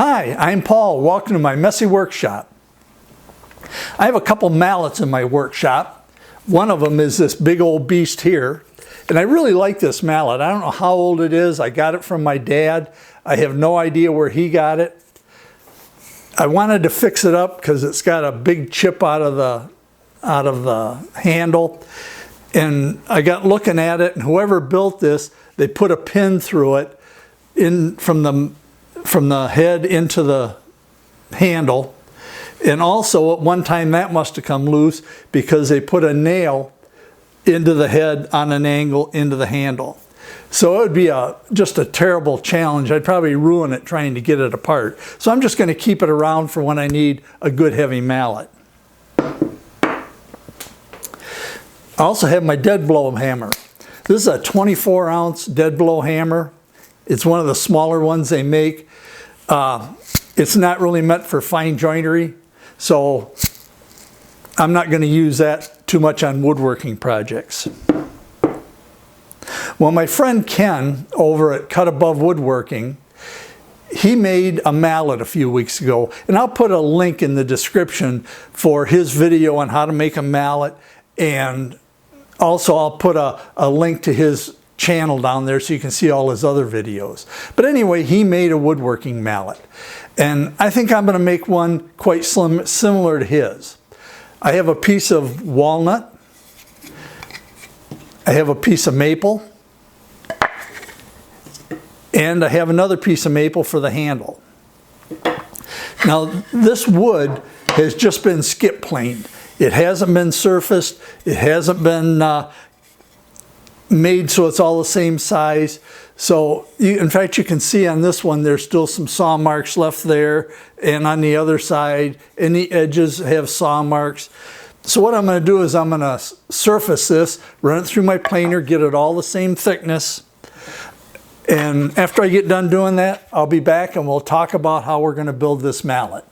Hi, I'm Paul. Welcome to my messy workshop. I have a couple mallets in my workshop. One of them is this big old beast here. And I really like this mallet. I don't know how old it is. I got it from my dad. I have no idea where he got it. I wanted to fix it up because it's got a big chip out of the handle. And I got looking at it, and whoever built this, they put a pin through it from the head into the handle. And also at one time that must have come loose because they put a nail into the head on an angle into the handle. So it would be just a terrible challenge. I'd probably ruin it trying to get it apart. So I'm just going to keep it around for when I need a good heavy mallet. I also have my dead blow hammer. This is a 24-ounce dead blow hammer. It's one of the smaller ones they make. It's not really meant for fine joinery, so I'm not going to use that too much on woodworking projects. Well, my friend Ken over at Cut Above Woodworking, he made a mallet a few weeks ago, and I'll put a link in the description for his video on how to make a mallet, and also I'll put a link to his channel down there so you can see all his other videos. But anyway, he made a woodworking mallet, and I think I'm going to make one quite similar to his. I have a piece of walnut, I have a piece of maple, and I have another piece of maple for the handle. Now this wood has just been skip planed. It hasn't been surfaced, it hasn't been made so it's all the same size. So in fact, you can see on this one there's still some saw marks left there, and on the other side, and the edges have saw marks. So what I'm going to do is I'm going to surface this, run it through my planer, get it all the same thickness, and after I get done doing that, I'll be back and we'll talk about how we're going to build this mallet.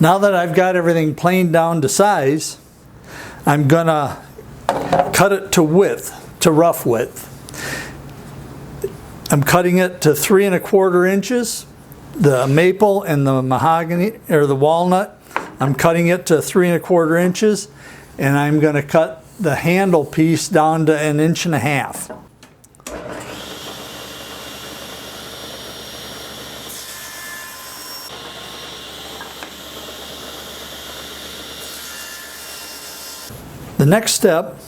Now that I've got everything planed down to size, I'm gonna cut it to width, to rough width. I'm cutting it to 3 1/4 inches. The maple and the mahogany, or the walnut, I'm cutting it to 3 1/4 inches, and I'm gonna cut the handle piece down to 1 1/2 inches. The next step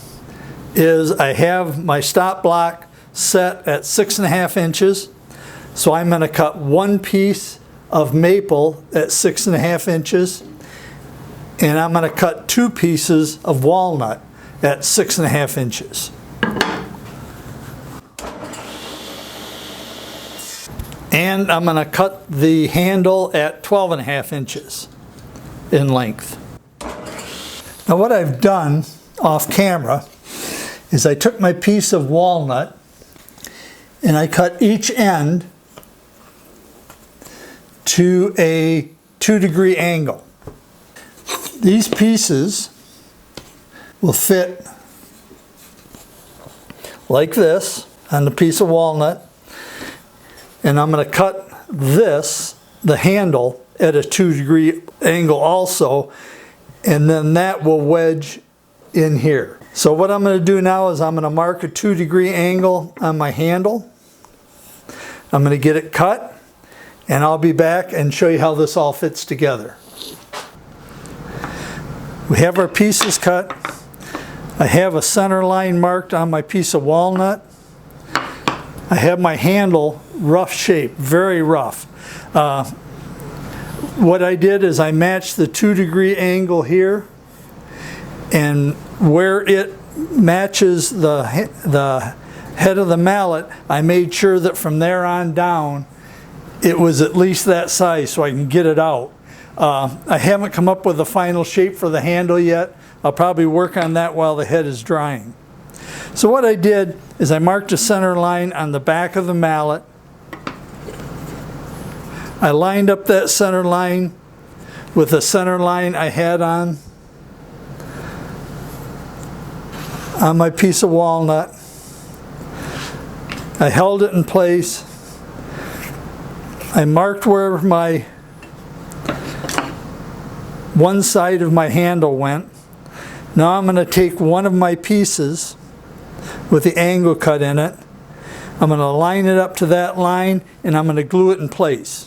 is I have my stop block set at 6 1/2 inches. So I'm going to cut one piece of maple at 6 1/2 inches. And I'm going to cut 2 pieces of walnut at 6 1/2 inches. And I'm going to cut the handle at 12 1/2 inches in length. Now what I've done off camera is I took my piece of walnut and I cut each end to a 2-degree angle. These pieces will fit like this on the piece of walnut, and I'm going to cut this, the handle, at a 2-degree angle also, and then that will wedge in here. So what I'm going to do now is I'm going to mark a 2-degree angle on my handle. I'm going to get it cut, and I'll be back and show you how this all fits together. We have our pieces cut. I have a center line marked on my piece of walnut. I have my handle rough shape, very rough. What I did is I matched the 2-degree angle here, and where it matches the head of the mallet, I made sure that from there on down it was at least that size so I can get it out. I haven't come up with the final shape for the handle yet. I'll probably work on that while the head is drying. So what I did is I marked a center line on the back of the mallet. I lined up that center line with the center line I had on my piece of walnut. I held it in place. I marked where my one side of my handle went. Now I'm going to take one of my pieces with the angle cut in it. I'm going to line it up to that line and I'm going to glue it in place.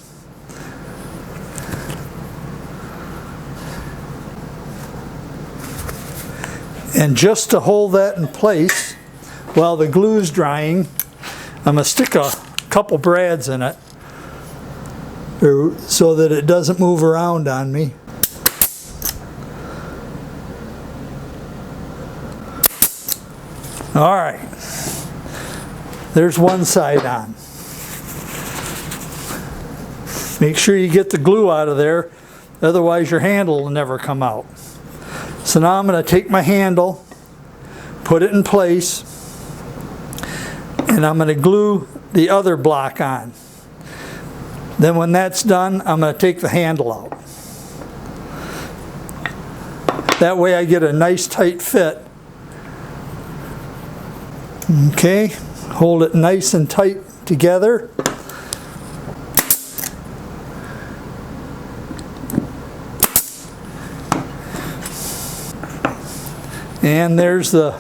And just to hold that in place while the glue is drying, I'm going to stick a couple brads in it so that it doesn't move around on me. All right, there's one side on. Make sure you get the glue out of there, otherwise your handle will never come out. So now I'm going to take my handle, put it in place, and I'm going to glue the other block on. Then when that's done, I'm going to take the handle out. That way I get a nice tight fit. Okay, hold it nice and tight together. And there's the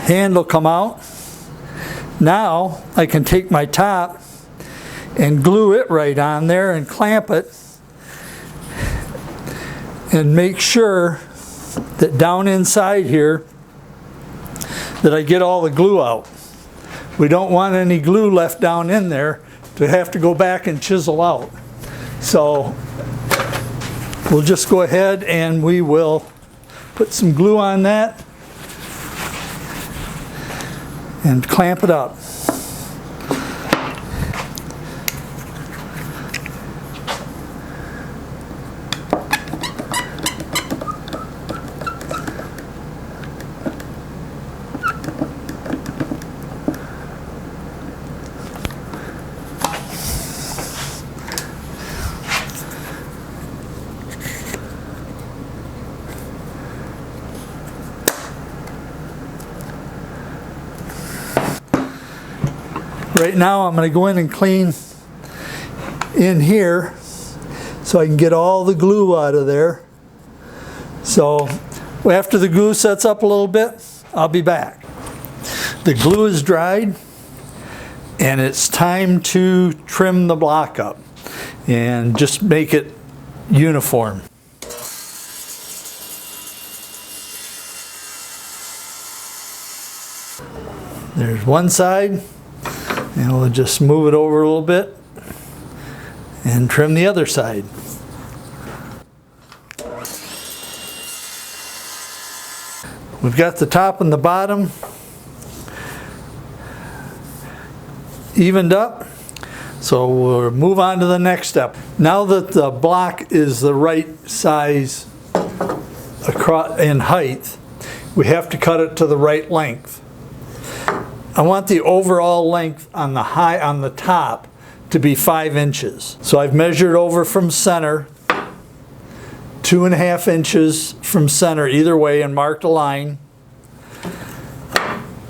handle come out. Now I can take my top and glue it right on there and clamp it and make sure that down inside here that I get all the glue out. We don't want any glue left down in there to have to go back and chisel out. So we'll just go ahead and we will put some glue on that and clamp it up. Right now I'm going to go in and clean in here so I can get all the glue out of there. So after the glue sets up a little bit, I'll be back. The glue is dried and it's time to trim the block up and just make it uniform. There's one side. And we'll just move it over a little bit and trim the other side. We've got the top and the bottom evened up, so we'll move on to the next step. Now that the block is the right size across in height, we have to cut it to the right length. I want the overall length on the top to be 5 inches. So I've measured over from center, 2.5 inches from center either way, and marked a line.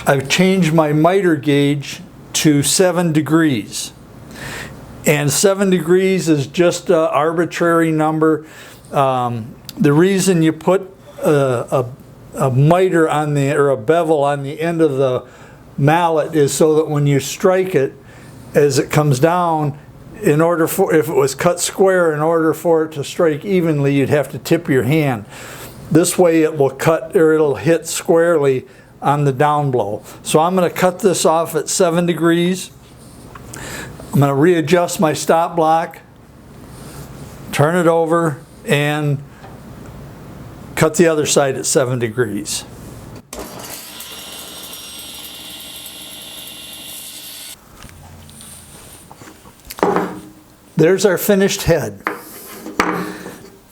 I've changed my miter gauge to 7 degrees. And 7 degrees is just an arbitrary number. The reason you put a miter on the, or a bevel on the end of the mallet is so that when you strike it, as it comes down, in order for, if it was cut square, in order for it to strike evenly, you'd have to tip your hand. This way it will cut, or it'll hit squarely on the down blow. So I'm going to cut this off at 7 degrees. I'm going to readjust my stop block, turn it over, and cut the other side at 7 degrees. there's our finished head.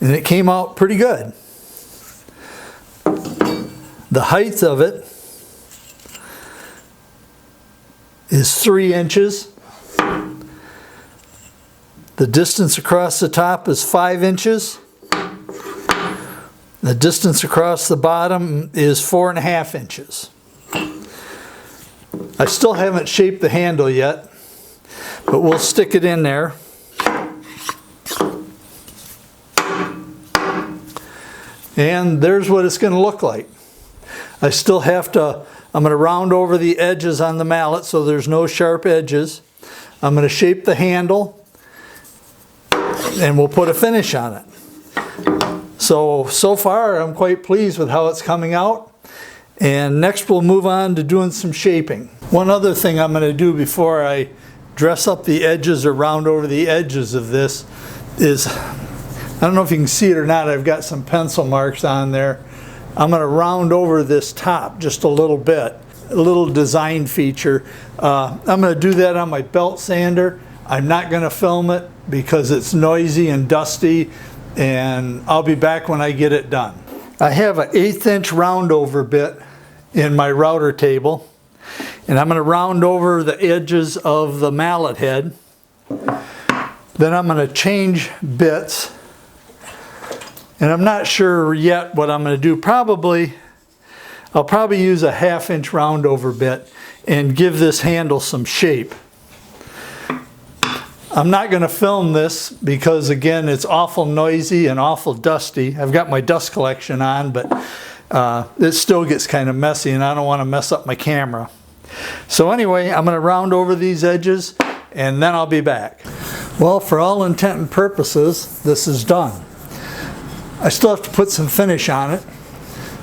And it came out pretty good. The height of it is 3 inches. The distance across the top is 5 inches. The distance across the bottom is 4.5 inches. I still haven't shaped the handle yet, but we'll stick it in there. And there's what it's going to look like. I still have to, I'm going to round over the edges on the mallet so there's no sharp edges. I'm going to shape the handle and we'll put a finish on it. So far I'm quite pleased with how it's coming out. And next we'll move on to doing some shaping. One other thing I'm going to do before I dress up the edges or round over the edges of this is, I don't know if you can see it or not, I've got some pencil marks on there. I'm going to round over this top just a little bit, a little design feature. I'm going to do that on my belt sander. I'm not going to film it because it's noisy and dusty, and I'll be back when I get it done. I have an 1/8 inch round over bit in my router table, and I'm going to round over the edges of the mallet head. Then I'm going to change bits. And I'm not sure yet what I'm going to do. I'll probably use a 1/2 inch round over bit and give this handle some shape. I'm not going to film this because, again, it's awful noisy and awful dusty. I've got my dust collection on, but it still gets kind of messy and I don't want to mess up my camera. So anyway, I'm going to round over these edges and then I'll be back. Well, for all intent and purposes, this is done. I still have to put some finish on it,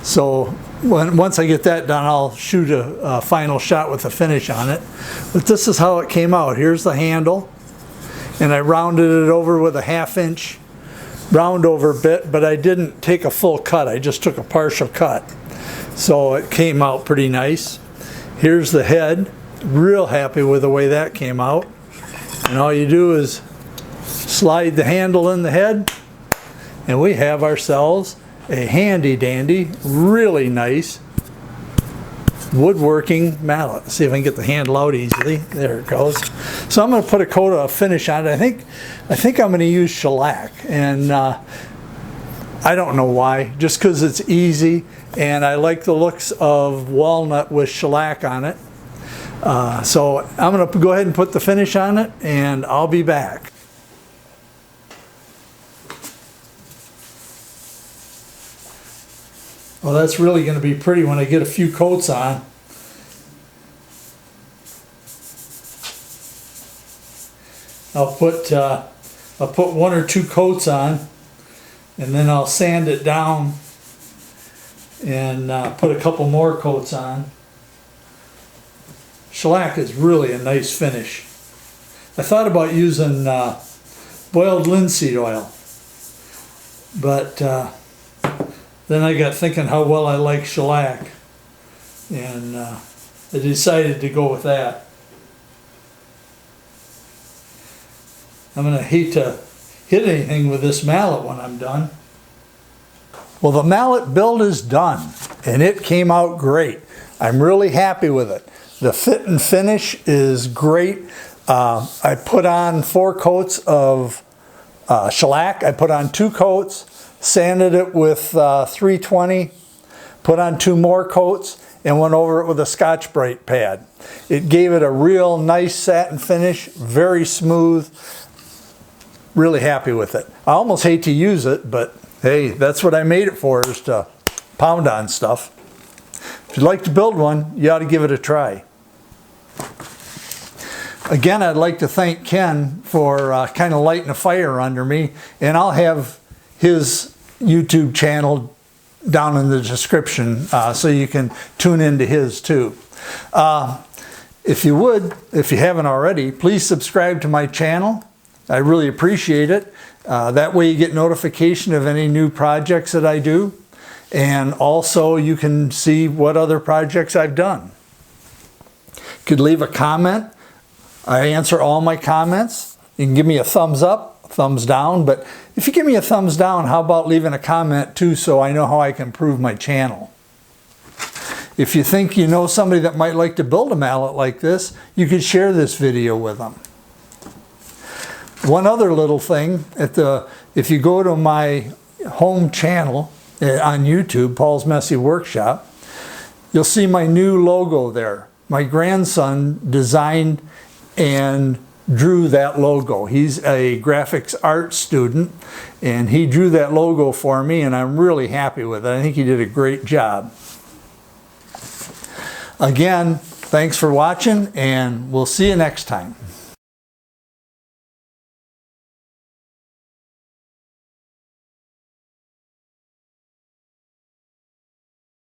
so once I get that done, I'll shoot a final shot with a finish on it. But this is how it came out. Here's the handle, and I rounded it over with a 1/2 inch round over bit, but I didn't take a full cut. I just took a partial cut, so it came out pretty nice. Here's the head. Real happy with the way that came out. And all you do is slide the handle in the head, and we have ourselves a handy dandy, really nice woodworking mallet. Let's see if I can get the handle out easily. There it goes. So I'm going to put a coat of finish on it. I think I'm going to use shellac, and I don't know why. Just because it's easy, and I like the looks of walnut with shellac on it. So I'm going to go ahead and put the finish on it, and I'll be back. Well, that's really going to be pretty when I get a few coats on. I'll put 1 or 2 coats on, and then I'll sand it down and put a couple more coats on. Shellac is really a nice finish. I thought about using boiled linseed oil, but then I got thinking how well I like shellac, and I decided to go with that. I'm going to hate to hit anything with this mallet when I'm done. Well, the mallet build is done, and it came out great. I'm really happy with it. The fit and finish is great. I put on 4 coats of shellac. I put on 2 coats. Sanded it with 320, put on 2 more coats, and went over it with a Scotch-Brite pad. It gave it a real nice satin finish, very smooth. Really happy with it. I almost hate to use it, but hey, that's what I made it for, is to pound on stuff. If you'd like to build one, you ought to give it a try. Again, I'd like to thank Ken for kind of lighting a fire under me, and I'll have his YouTube channel down in the description so you can tune into his too. If you would, if you haven't already, please subscribe to my channel. I really appreciate it. That way you get notification of any new projects that I do, and also you can see what other projects I've done. You could leave a comment. I answer all my comments. You can give me a thumbs up, thumbs down, but if you give me a thumbs down, how about leaving a comment too so I know how I can improve my channel. If you think you know somebody that might like to build a mallet like this, you could share this video with them. One other little thing, if you go to my home channel on YouTube, Paul's Messy Workshop, you'll see my new logo there. My grandson designed and drew that logo. He's a graphics art student, and he drew that logo for me, and I'm really happy with it. I think he did a great job. Again, thanks for watching, and we'll see you next time.